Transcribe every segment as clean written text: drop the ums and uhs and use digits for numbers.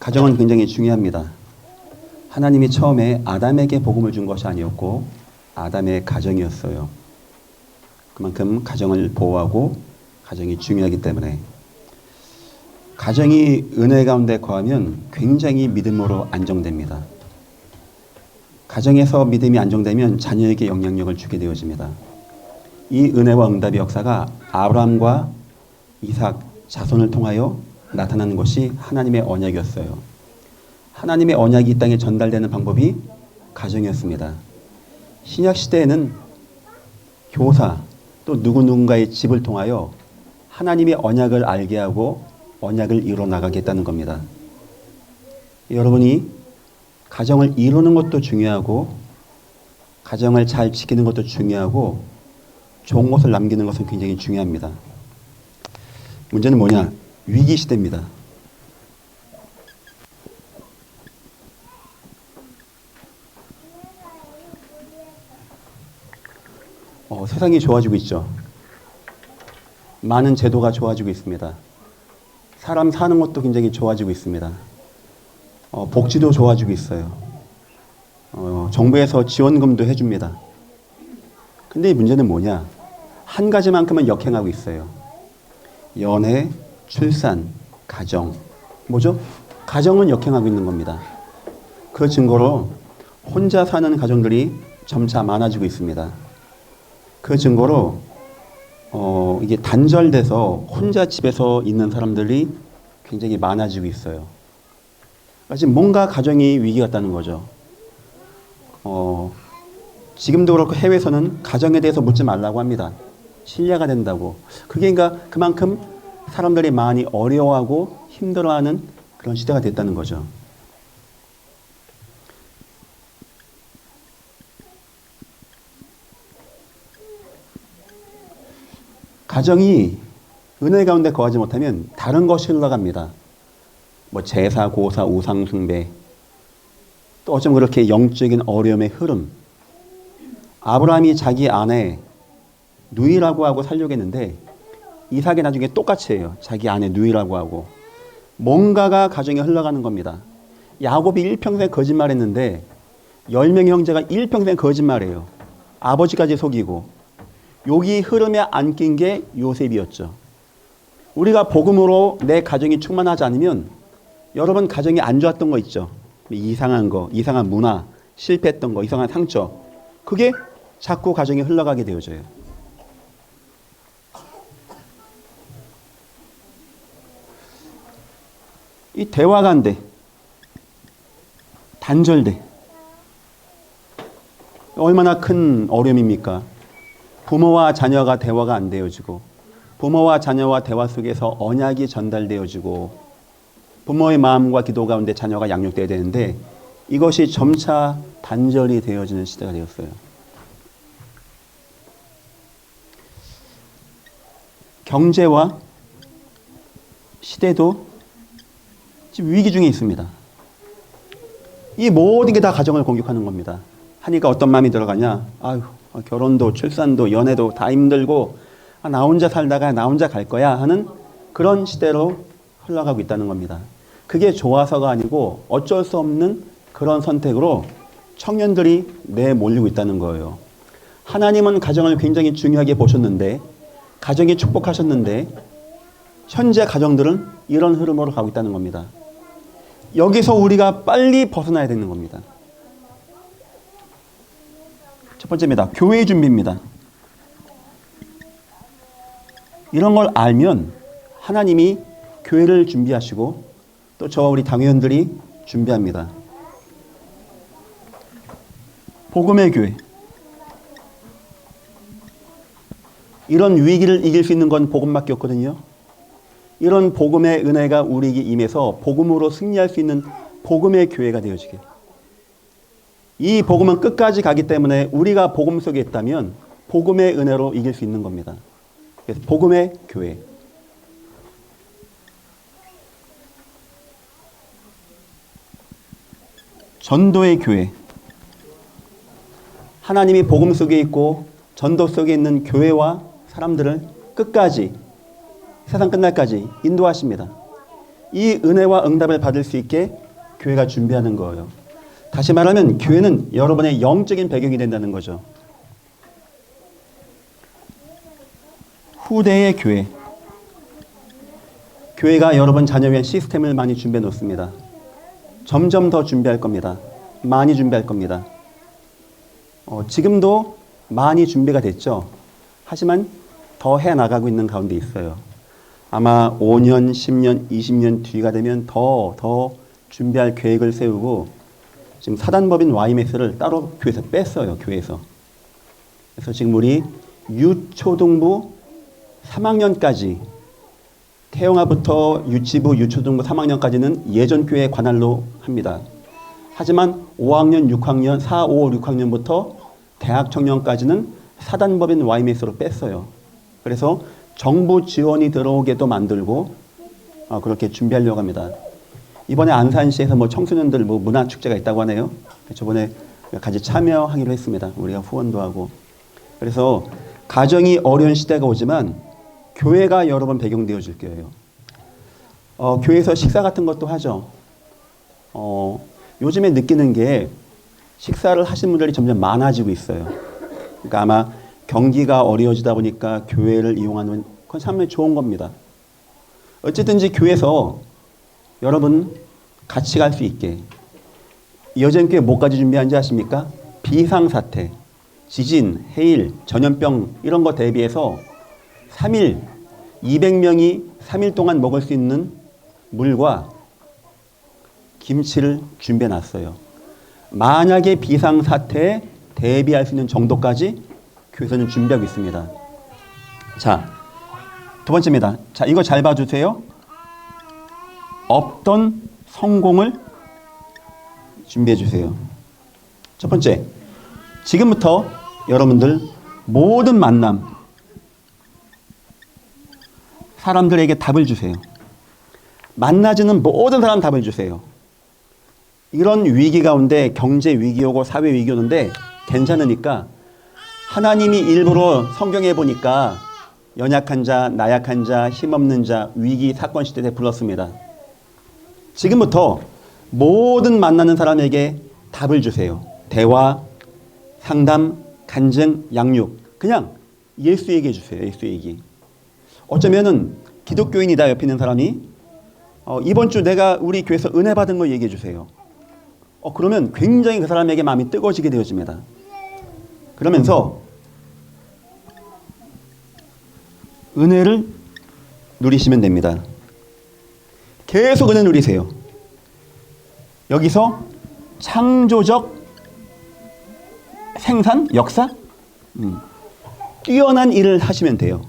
가정은 굉장히 중요합니다. 하나님이 처음에 아담에게 복음을 준 것이 아니었고 아담의 가정이었어요. 그만큼 가정을 보호하고 가정이 중요하기 때문에 가정이 은혜 가운데 거하면 굉장히 믿음으로 안정됩니다. 가정에서 믿음이 안정되면 자녀에게 영향력을 주게 되어집니다. 이 은혜와 응답의 역사가 아브라함과 이삭 자손을 통하여 나타나는 것이 하나님의 언약이었어요. 하나님의 언약이 이 땅에 전달되는 방법이 가정이었습니다. 신약 시대에는 교사 또 누군가의 집을 통하여 하나님의 언약을 알게 하고 언약을 이루어 나가겠다는 겁니다. 여러분이 가정을 이루는 것도 중요하고 가정을 잘 지키는 것도 중요하고 좋은 것을 남기는 것은 굉장히 중요합니다. 문제는 뭐냐? 위기 시대입니다. 세상이 좋아지고 있죠. 많은 제도가 좋아지고 있습니다. 사람 사는 것도 굉장히 좋아지고 있습니다. 복지도 좋아지고 있어요. 정부에서 지원금도 해줍니다. 근데 이 문제는 뭐냐? 한 가지만큼은 역행하고 있어요. 연애, 출산, 가정. 뭐죠? 가정은 역행하고 있는 겁니다. 그 증거로 혼자 사는 가정들이 점차 많아지고 있습니다. 그 증거로 이게 단절돼서 혼자 집에서 있는 사람들이 굉장히 많아지고 있어요. 지금 뭔가 가정이 위기 같다는 거죠. 지금도 그렇고 해외에서는 가정에 대해서 묻지 말라고 합니다. 신뢰가 된다고. 그게 그러니까 그만큼 사람들이 많이 어려워하고 힘들어하는 그런 시대가 됐다는 거죠. 가정이 은혜 가운데 거하지 못하면 다른 것이 흘러갑니다. 제사, 고사, 우상 숭배, 또 어쩌면 그렇게 영적인 어려움의 흐름. 아브라함이 자기 아내 누이라고 하고 살려고 했는데 이삭이 나중에 똑같이 해요. 자기 아내 누이라고 하고. 뭔가가 가정에 흘러가는 겁니다. 야곱이 일평생 거짓말했는데 10명의 형제가 일평생 거짓말해요. 아버지까지 속이고. 여기 흐름에 안 낀 게 요셉이었죠. 우리가 복음으로 내 가정이 충만하지 않으면 여러분 가정이 안 좋았던 거 있죠. 이상한 거, 이상한 문화, 실패했던 거, 이상한 상처. 그게 자꾸 가정에 흘러가게 되어져요. 이 대화가 안 돼. 단절돼. 얼마나 큰 어려움입니까? 부모와 자녀가 대화가 안 되어지고 부모와 자녀와 대화 속에서 언약이 전달되어지고 부모의 마음과 기도 가운데 자녀가 양육돼야 되는데 이것이 점차 단절이 되어지는 시대가 되었어요. 경제와 시대도 지금 위기 중에 있습니다. 이 모든 게 다 가정을 공격하는 겁니다. 하니까 어떤 마음이 들어가냐? 아유, 결혼도 출산도 연애도 다 힘들고 나 혼자 살다가 나 혼자 갈 거야 하는 그런 시대로 흘러가고 있다는 겁니다. 그게 좋아서가 아니고 어쩔 수 없는 그런 선택으로 청년들이 내몰리고 있다는 거예요. 하나님은 가정을 굉장히 중요하게 보셨는데 가정이 축복하셨는데 현재 가정들은 이런 흐름으로 가고 있다는 겁니다. 여기서 우리가 빨리 벗어나야 되는 겁니다. 첫 번째입니다. 교회 준비입니다. 이런 걸 알면 하나님이 교회를 준비하시고 또 저와 우리 당회원들이 준비합니다. 복음의 교회. 이런 위기를 이길 수 있는 건 복음밖에 없거든요. 이런 복음의 은혜가 우리에게 임해서 복음으로 승리할 수 있는 복음의 교회가 되어지게. 이 복음은 끝까지 가기 때문에 우리가 복음 속에 있다면 복음의 은혜로 이길 수 있는 겁니다. 그래서 복음의 교회. 전도의 교회. 하나님이 복음 속에 있고 전도 속에 있는 교회와 사람들을 끝까지 세상 끝날까지 인도하십니다. 이 은혜와 응답을 받을 수 있게 교회가 준비하는 거예요. 다시 말하면 교회는 여러분의 영적인 배경이 된다는 거죠. 후대의 교회. 교회가 여러분 자녀 위한 시스템을 많이 준비해 놓습니다. 점점 더 준비할 겁니다. 많이 준비할 겁니다. 지금도 많이 준비가 됐죠. 하지만 더 해나가고 있는 가운데 있어요. 아마 5년, 10년, 20년 뒤가 되면 더 준비할 계획을 세우고 지금 사단법인 YMS를 따로 교회에서 뺐어요. 교회에서. 그래서 지금 우리 유초등부 3학년까지 태영아부터 유치부, 유초등부 3학년까지는 예전 교회 관할로 합니다. 하지만 5학년, 6학년, 4, 5, 6학년부터 대학 청년까지는 사단법인 YMS로 뺐어요. 그래서 정부 지원이 들어오게도 만들고 그렇게 준비하려고 합니다. 이번에 안산시에서 청소년들 문화축제가 있다고 하네요. 저번에 같이 참여하기로 했습니다. 우리가 후원도 하고. 그래서 가정이 어려운 시대가 오지만 교회가 여러 번 배경되어 줄 거예요. 교회에서 식사 같은 것도 하죠. 요즘에 느끼는 게 식사를 하시는 분들이 점점 많아지고 있어요. 그러니까 아마 경기가 어려워지다 보니까 교회를 이용하는 건 참 좋은 겁니다. 어쨌든지 교회에서 여러분 같이 갈 수 있게 여전교회 뭐까지 준비한지 아십니까? 비상사태, 지진, 해일, 전염병 이런 거 대비해서 3일 200명이 3일 동안 먹을 수 있는 물과 김치를 준비해 놨어요. 만약에 비상사태에 대비할 수 있는 정도까지 교회에서는 준비하고 있습니다. 자, 두 번째입니다. 자, 이거 잘 봐주세요. 없던 성공을 준비해 주세요. 첫 번째, 지금부터 여러분들 모든 만남, 사람들에게 답을 주세요. 만나지는 모든 사람 답을 주세요. 이런 위기 가운데 경제 위기 오고 사회 위기 오는데 괜찮으니까 하나님이 일부러 성경에 보니까 연약한 자, 나약한 자, 힘없는 자, 위기, 사건 시대에 불렀습니다. 지금부터 모든 만나는 사람에게 답을 주세요. 대화, 상담, 간증, 양육. 그냥 예수 얘기해 주세요. 예수 얘기. 어쩌면은 기독교인이다 옆에 있는 사람이 이번 주 내가 우리 교회에서 은혜 받은 거 얘기해 주세요. 그러면 굉장히 그 사람에게 마음이 뜨거워지게 되어집니다. 그러면서 은혜를 누리시면 됩니다. 계속 은혜 누리세요. 여기서 창조적 생산, 역사, 뛰어난 일을 하시면 돼요.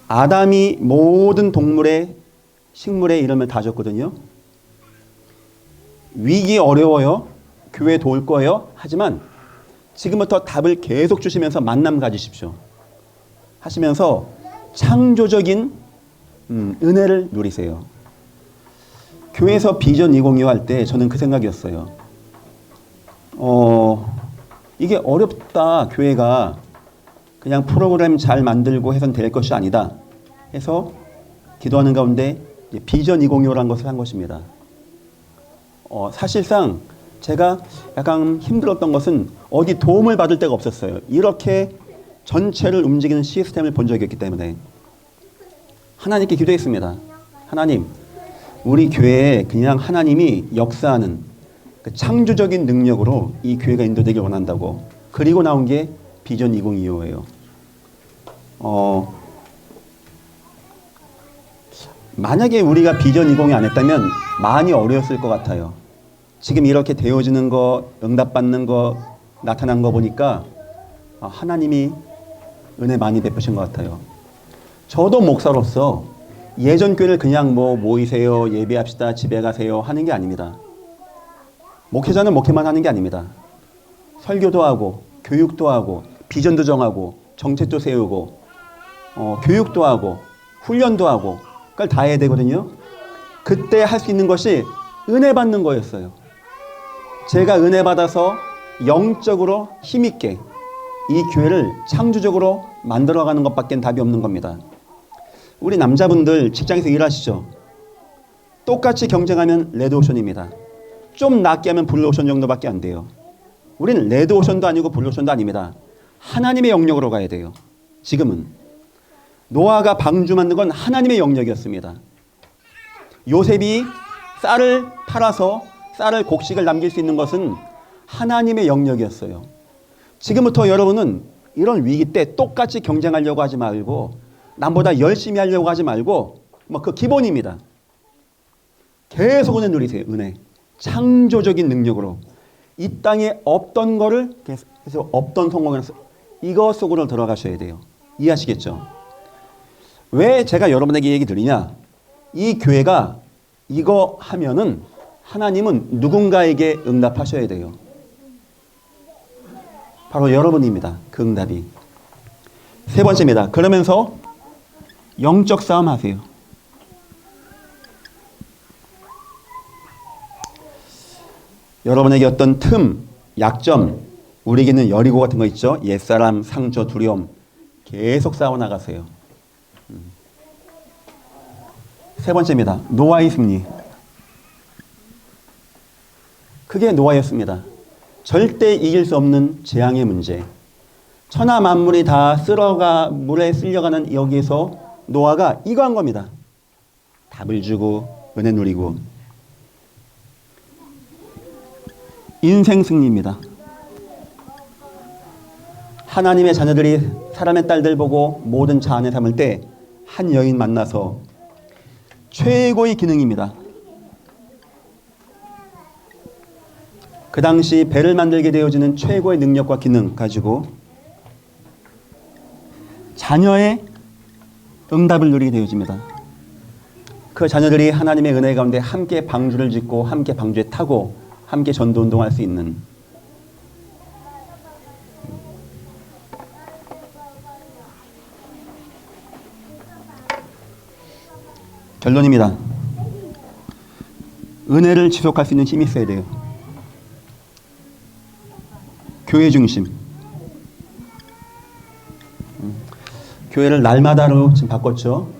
아담이 모든 동물의 식물의 이름을 다 줬거든요. 위기 어려워요. 교회 도울 거예요. 하지만 지금부터 답을 계속 주시면서 만남 가지십시오. 하시면서 창조적인 은혜를 누리세요. 교회에서 비전 2025 할 때 저는 그 생각이었어요. 이게 어렵다. 교회가 그냥 프로그램 잘 만들고 해선 될 것이 아니다. 해서 기도하는 가운데 비전 2025라는 것을 한 것입니다. 사실상 제가 약간 힘들었던 것은 어디 도움을 받을 데가 없었어요. 이렇게 전체를 움직이는 시스템을 본 적이 없기 때문에 하나님께 기도했습니다. 하나님, 우리 교회에 그냥 하나님이 역사하는 그 창조적인 능력으로 이 교회가 인도되길 원한다고. 그리고 나온 게 비전 2025예요. 만약에 우리가 비전 20이 안 했다면 많이 어려웠을 것 같아요. 지금 이렇게 되어지는 거, 응답받는 거, 나타난 거 보니까 하나님이 은혜 많이 베푸신 것 같아요. 저도 목사로서 예전 교회를 그냥 모이세요, 예배합시다, 집에 가세요 하는 게 아닙니다. 목회자는 목회만 하는 게 아닙니다. 설교도 하고, 교육도 하고, 비전도 정하고, 정책도 세우고, 교육도 하고, 훈련도 하고, 그걸 다 해야 되거든요. 그때 할 수 있는 것이 은혜 받는 거였어요. 제가 은혜 받아서 영적으로 힘있게 이 교회를 창조적으로 만들어가는 것밖엔 답이 없는 겁니다. 우리 남자분들 직장에서 일하시죠. 똑같이 경쟁하면 레드오션입니다. 좀 낮게 하면 블루오션 정도밖에 안 돼요. 우리는 레드오션도 아니고 블루오션도 아닙니다. 하나님의 영역으로 가야 돼요. 지금은 노아가 방주 만든 건 하나님의 영역이었습니다. 요셉이 쌀을 팔아서 쌀을 곡식을 남길 수 있는 것은 하나님의 영역이었어요. 지금부터 여러분은 이런 위기 때 똑같이 경쟁하려고 하지 말고 남보다 열심히 하려고 하지 말고 그 기본입니다. 계속 은혜 누리세요. 은혜. 창조적인 능력으로 이 땅에 없던 거를 계속 없던 성공을 이거 속으로 들어가셔야 돼요. 이해하시겠죠? 왜 제가 여러분에게 얘기 드리냐? 이 교회가 이거 하면은 하나님은 누군가에게 응답하셔야 돼요. 바로 여러분입니다. 그 응답이. 세 번째입니다. 그러면서 영적 싸움 하세요. 여러분에게 어떤 틈, 약점, 우리에게는 여리고 같은 거 있죠. 옛사람, 상처, 두려움 계속 싸워나가세요. 세 번째입니다. 노아의 승리. 그게 노아였습니다. 절대 이길 수 없는 재앙의 문제. 천하 만물이 다 물에 쓸려가는 여기에서 노아가 이거 한 겁니다. 답을 주고 은혜 누리고. 인생 승리입니다. 하나님의 자녀들이 사람의 딸들 보고 모든 자아내 삼을 때 한 여인 만나서 최고의 기능입니다. 그 당시 배를 만들게 되어지는 최고의 능력과 기능 가지고 자녀의 응답을 누리게 되어집니다. 그 자녀들이 하나님의 은혜 가운데 함께 방주를 짓고 함께 방주에 타고 함께 전도운동할 수 있는 결론입니다. 은혜를 지속할 수 있는 힘이 있어야 돼요. 교회 중심. 교회를 날마다로 지금 바꿨죠.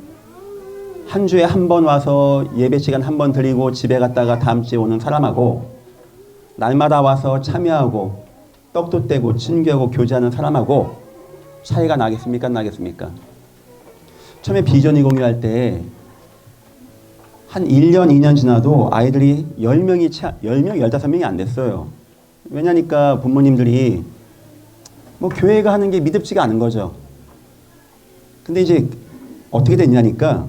한 주에 한 번 와서 예배 시간 한 번 드리고 집에 갔다가 다음 주에 오는 사람하고 날마다 와서 참여하고 떡도 떼고 친교하고 교제하는 사람하고 차이가 나겠습니까? 나겠습니까? 처음에 비전 20일 할 때 한 1년, 2년 지나도 아이들이 10명, 15명이 안 됐어요. 왜냐니까 부모님들이 교회가 하는 게 믿음지가 않은 거죠. 근데 이제 어떻게 됐냐니까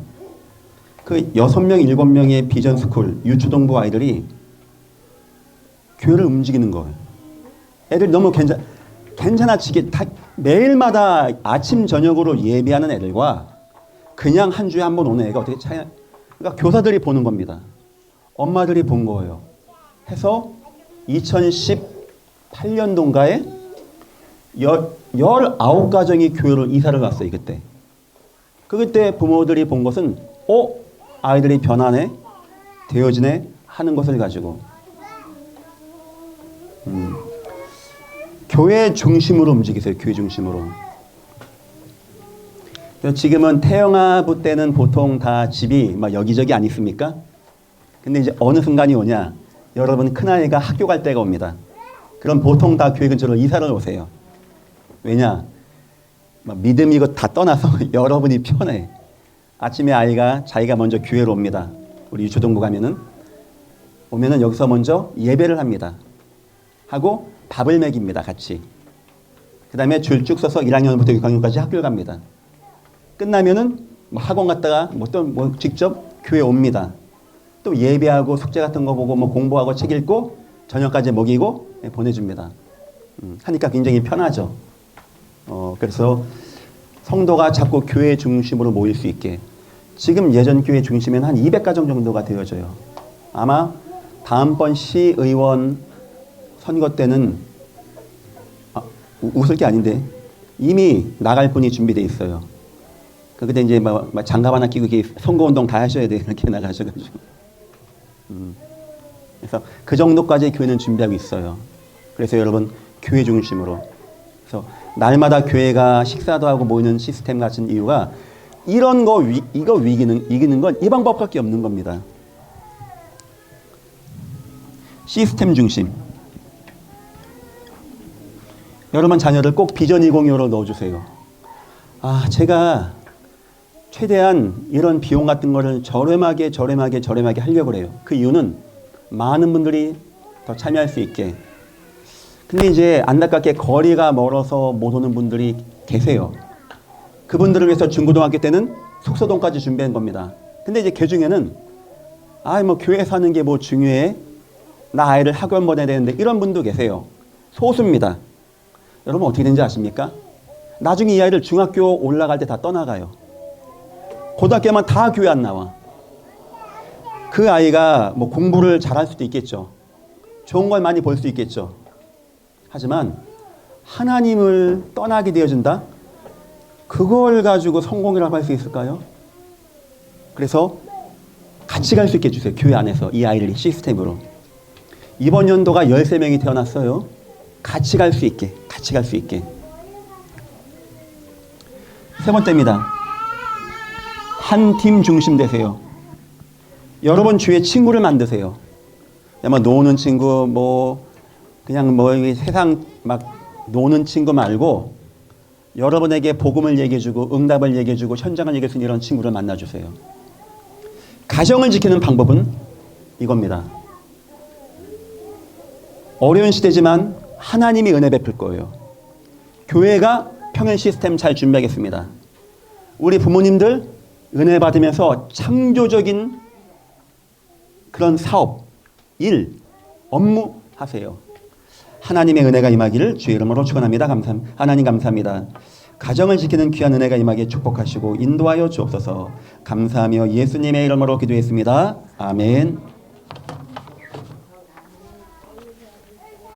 그 6명, 7명의 비전 스쿨 유초동부 아이들이 교회를 움직이는 거예요. 애들이 너무 괜찮아지게 매일마다 아침 저녁으로 예배하는 애들과 그냥 한 주에 한 번 오는 애가 어떻게 차이? 그러니까 교사들이 보는 겁니다. 엄마들이 본 거예요. 해서 2018년도인가에 19가정이 교회로 이사를 갔어요. 그때. 그때 부모들이 본 것은 아이들이 변하네, 되어지네 하는 것을 가지고 교회 중심으로 움직이세요. 교회 중심으로. 지금은 태영아부 때는 보통 다 집이 여기저기 안 있습니까? 근데 이제 어느 순간이 오냐, 여러분 큰아이가 학교 갈 때가 옵니다. 그럼 보통 다 교회 근처로 이사를 오세요. 왜냐? 믿음 이거 다 떠나서 여러분이 편해. 아침에 아이가 자기가 먼저 교회로 옵니다. 우리 유초동부 오면은 여기서 먼저 예배를 합니다. 하고 밥을 먹입니다. 같이. 그 다음에 줄 쭉 서서 1학년부터 6학년까지 학교를 갑니다. 끝나면은 학원 갔다가 또 직접 교회 옵니다. 또 예배하고 숙제 같은 거 보고 공부하고 책 읽고 저녁까지 먹이고 보내줍니다. 하니까 굉장히 편하죠. 그래서 성도가 자꾸 교회 중심으로 모일 수 있게 지금 예전 교회 중심에는 한 200가정 정도가 되어져요. 아마 다음번 시의원 선거 때는 웃을 게 아닌데 이미 나갈 분이 준비되어 있어요. 그때 이제 장갑 하나 끼고 선거운동 다 하셔야 돼요. 이렇게 나가셔가지고. 그래서 그 정도까지 교회는 준비하고 있어요. 그래서 여러분 교회 중심으로. 그래서 날마다 교회가 식사도 하고 모이는 시스템 같은 이유가 이런 거 이기는 건 이 방법밖에 없는 겁니다. 시스템 중심. 여러분 자녀를 꼭 비전 2025로 넣어주세요. 제가 최대한 이런 비용 같은 거를 저렴하게 하려고 해요. 그 이유는 많은 분들이 더 참여할 수 있게. 근데 이제 안타깝게 거리가 멀어서 못 오는 분들이 계세요. 그분들을 위해서 중고등학교 때는 숙소돈까지 준비한 겁니다. 근데 이제 그 중에는 뭐 교회 사는 게 뭐 중요해? 나 아이를 학원 보내야 되는데 이런 분도 계세요. 소수입니다. 여러분 어떻게 되는지 아십니까? 나중에 이 아이를 중학교 올라갈 때 다 떠나가요. 고등학교만 다 교회 안 나와. 그 아이가 뭐 공부를 잘할 수도 있겠죠. 좋은 걸 많이 볼 수 있겠죠. 하지만 하나님을 떠나게 되어진다? 그걸 가지고 성공이라고 할 수 있을까요? 그래서 같이 갈 수 있게 해주세요. 교회 안에서 이 아이를 시스템으로. 이번 연도가 13명이 태어났어요. 같이 갈 수 있게. 세 번째입니다. 한 팀 중심 되세요. 여러분 주위에 친구를 만드세요. 노는 친구, 그냥 세상 막 노는 친구 말고 여러분에게 복음을 얘기해주고 응답을 얘기해주고 현장을 얘기할 수 있는 이런 친구를 만나주세요. 가정을 지키는 방법은 이겁니다. 어려운 시대지만 하나님이 은혜 베풀 거예요. 교회가 평행 시스템 잘 준비하겠습니다. 우리 부모님들 은혜 받으면서 창조적인 그런 사업, 일, 업무 하세요. 하나님의 은혜가 임하기를 주의 이름으로 축원합니다. 하나님 감사합니다. 가정을 지키는 귀한 은혜가 임하게 축복하시고 인도하여 주옵소서. 감사하며 예수님의 이름으로 기도했습니다. 아멘.